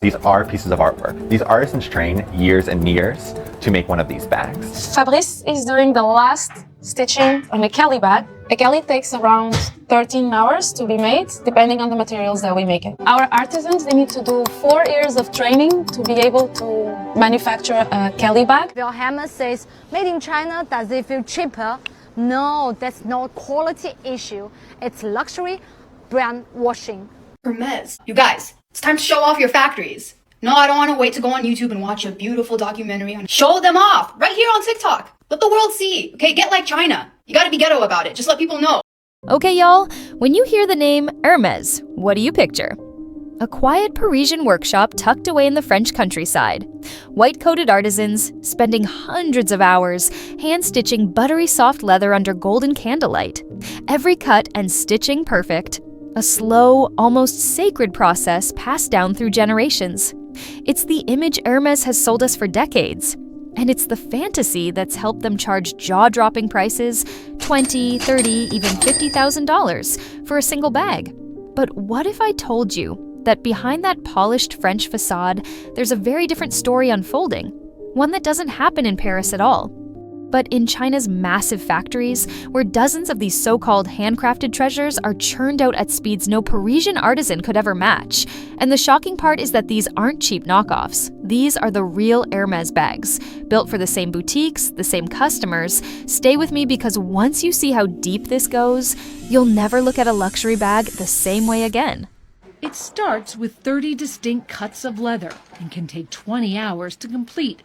These are pieces of artwork. These artisans train years and years to make one of these bags. Fabrice is doing the last stitching on a Kelly bag. A Kelly takes around 13 hours to be made, depending on the materials that we make it. Our artisans, they need to do 4 years of training to be able to manufacture a Kelly bag. While Hermes says, made in China, does it feel cheaper? No, that's not a quality issue. It's luxury brand washing. Hermès, you guys, it's time to show off your factories. No, I don't want to wait to go on YouTube and watch a beautiful documentary on. Show them off right here on TikTok. Let the world see. Okay, get like China. You gotta be ghetto about it. Just let people know. Okay, y'all, when you hear the name Hermes, what do you picture? A quiet Parisian workshop tucked away in the French countryside. White-coated artisans spending hundreds of hours hand-stitching buttery soft leather under golden candlelight. Every cut and stitching perfect. A slow, almost sacred process passed down through generations. It's the image Hermes has sold us for decades. And it's the fantasy that's helped them charge jaw-dropping prices, $20,000, $30,000, even $50,000 for a single bag. But what if I told you that behind that polished French facade, there's a very different story unfolding, one that doesn't happen in Paris at all, but in China's massive factories, where dozens of these so-called handcrafted treasures are churned out at speeds no Parisian artisan could ever match. And the shocking part is that these aren't cheap knockoffs. These are the real Hermes bags, built for the same boutiques, the same customers. Stay with me, because once you see how deep this goes, you'll never look at a luxury bag the same way again. It starts with 30 distinct cuts of leather and can take 20 hours to complete,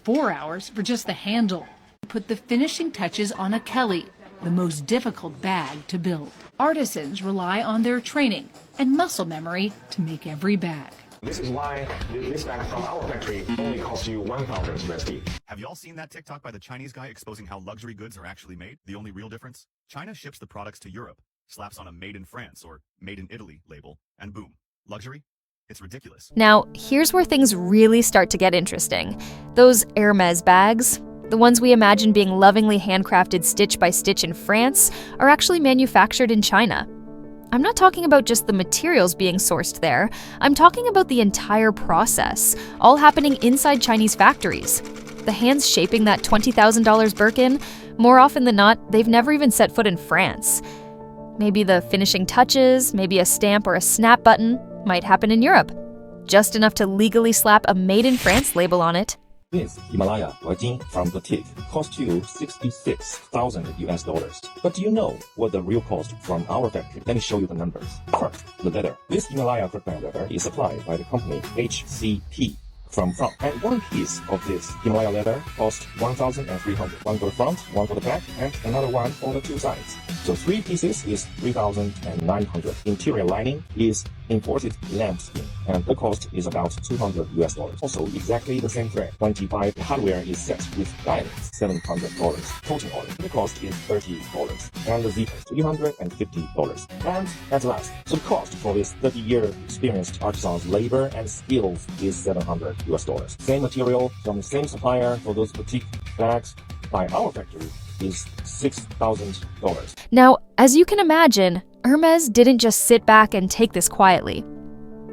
4 hours for just the handle. Put the finishing touches on a Kelly, the most difficult bag to build. Artisans rely on their training and muscle memory to make every bag. This is why this bag from our factory only costs you 1,000 USD. Have y'all seen that TikTok by the Chinese guy exposing how luxury goods are actually made? The only real difference? China ships the products to Europe, slaps on a made in France or made in Italy label, and boom, luxury? It's ridiculous. Now, here's where things really start to get interesting. Those Hermes bags, the ones we imagine being lovingly handcrafted stitch by stitch in France, are actually manufactured in China. I'm not talking about just the materials being sourced there. I'm talking about the entire process, all happening inside Chinese factories. The hands shaping that $20,000 Birkin, more often than not, they've never even set foot in France. Maybe the finishing touches, maybe a stamp or a snap button, might happen in Europe. Just enough to legally slap a Made in France label on it. This Himalaya Birkin from boutique cost you $66,000. But do you know what the real cost from our factory? Let me show you the numbers. First, the leather. This Himalaya Birkin leather is supplied by the company HCP from front. And one piece of this Himalaya leather costs 1,300. One for the front, one for the back, and another one on the two sides. So 3 pieces is 3,900. Interior lining is imported lambskin, and the cost is about $200. Also, exactly the same thread. 25 hardware is set with diamonds, $700. Coating oil, the cost is $30, and the zipper $350. And at last, so the cost for this 30-year experienced artisan's labor and skills is $700. Same material from the same supplier for those boutique bags by our factory is $6,000. Now, as you can imagine, Hermes didn't just sit back and take this quietly.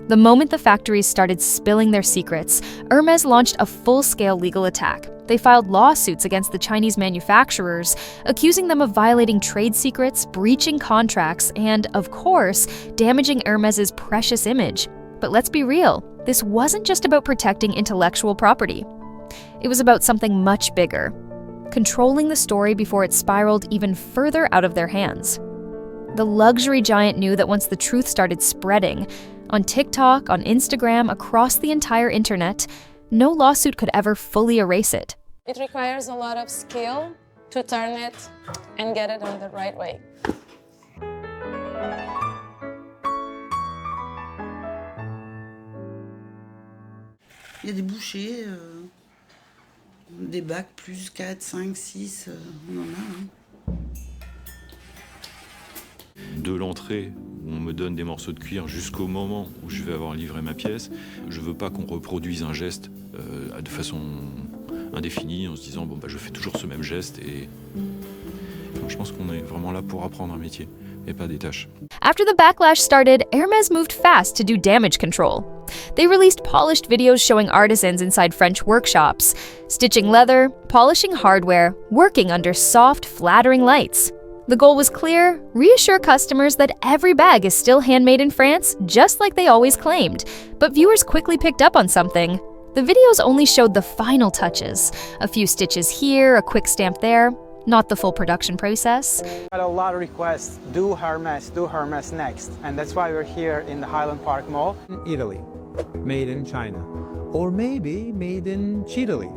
The moment the factories started spilling their secrets, Hermes launched a full-scale legal attack. They filed lawsuits against the Chinese manufacturers, accusing them of violating trade secrets, breaching contracts, and, of course, damaging Hermes's precious image. But let's be real, this wasn't just about protecting intellectual property. It was about something much bigger. Controlling the story before it spiraled even further out of their hands. The luxury giant knew that once the truth started spreading, on TikTok, on Instagram, across the entire internet, no lawsuit could ever fully erase it. It requires a lot of skill to turn it and get it on the right way. Il y a des bouchées, des bacs plus 4, 5, 6, on en a. De l'entrée où on me donne des morceaux de cuir jusqu'au moment où je vais avoir livré ma pièce, je veux pas qu'on reproduise un geste de façon indéfinie en se disant bon je fais toujours ce même geste et je pense qu'on est vraiment là pour apprendre un métier et pas des tâches. After the backlash started, Hermes moved fast to do damage control. They released polished videos showing artisans inside French workshops, stitching leather, polishing hardware, working under soft, flattering lights. The goal was clear: reassure customers that every bag is still handmade in France, just like they always claimed. But viewers quickly picked up on something. The videos only showed the final touches. A few stitches here, a quick stamp there, not the full production process. Got a lot of requests, do Hermès next. And that's why we're here in the Highland Park Mall. Italy, made in China, or maybe made in Chile.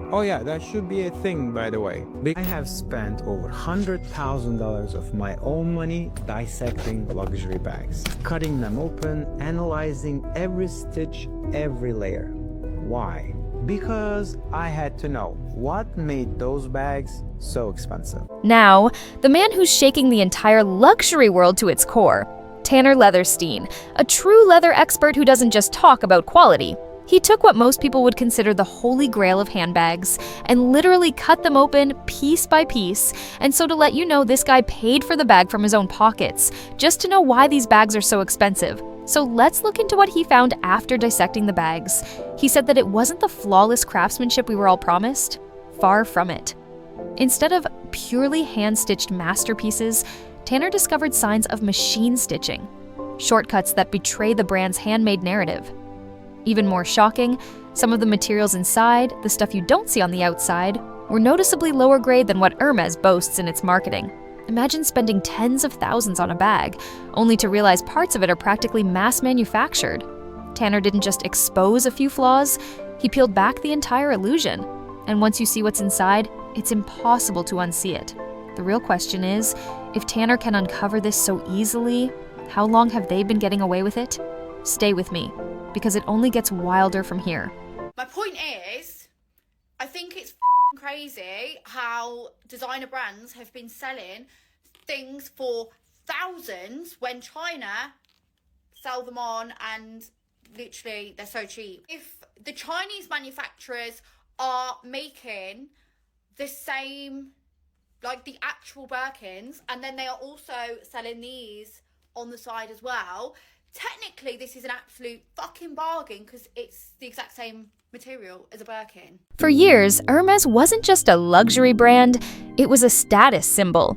Oh yeah, that should be a thing, by the way. I have spent over $100,000 of my own money dissecting luxury bags, cutting them open, analyzing every stitch, every layer. Why? Because I had to know what made those bags so expensive. Now, the man who's shaking the entire luxury world to its core, Tanner Leatherstein, a true leather expert who doesn't just talk about quality. He took what most people would consider the holy grail of handbags and literally cut them open piece by piece. And so to let you know, this guy paid for the bag from his own pockets, just to know why these bags are so expensive. So let's look into what he found after dissecting the bags. He said that it wasn't the flawless craftsmanship we were all promised. Far from it. Instead of purely hand-stitched masterpieces, Tanner discovered signs of machine stitching, shortcuts that betray the brand's handmade narrative. Even more shocking, some of the materials inside, the stuff you don't see on the outside, were noticeably lower grade than what Hermes boasts in its marketing. Imagine spending tens of thousands on a bag, only to realize parts of it are practically mass-manufactured. Tanner didn't just expose a few flaws, he peeled back the entire illusion. And once you see what's inside, it's impossible to unsee it. The real question is, if Tanner can uncover this so easily, how long have they been getting away with it? Stay with me, because it only gets wilder from here. My point is, I think it's crazy how designer brands have been selling things for thousands when China sell them on and literally they're so cheap. If the Chinese manufacturers are making the same, like the actual Birkins, and then they are also selling these on the side as well, technically this is an absolute fucking bargain because it's the exact same material as a Birkin. For years, Hermes wasn't just a luxury brand, it was a status symbol.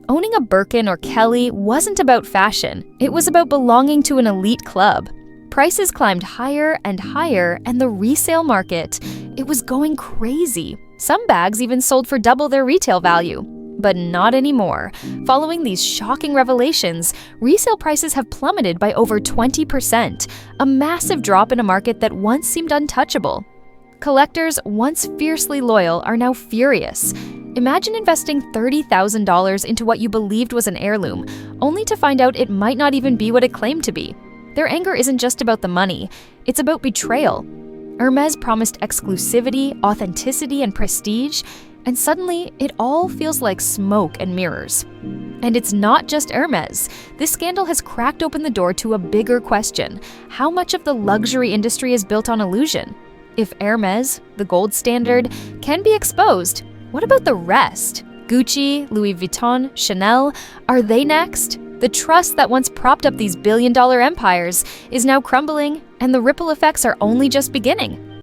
Owning a Birkin or Kelly wasn't about fashion, it was about belonging to an elite club. Prices climbed higher and higher, and the resale market, it was going crazy. Some bags even sold for double their retail value. But not anymore. Following these shocking revelations, resale prices have plummeted by over 20%, a massive drop in a market that once seemed untouchable. Collectors, once fiercely loyal, are now furious. Imagine investing $30,000 into what you believed was an heirloom, only to find out it might not even be what it claimed to be. Their anger isn't just about the money, it's about betrayal. Hermes promised exclusivity, authenticity, and prestige, and suddenly, it all feels like smoke and mirrors. And it's not just Hermes. This scandal has cracked open the door to a bigger question. How much of the luxury industry is built on illusion? If Hermes, the gold standard, can be exposed, what about the rest? Gucci, Louis Vuitton, Chanel, are they next? The trust that once propped up these billion-dollar empires is now crumbling, and the ripple effects are only just beginning.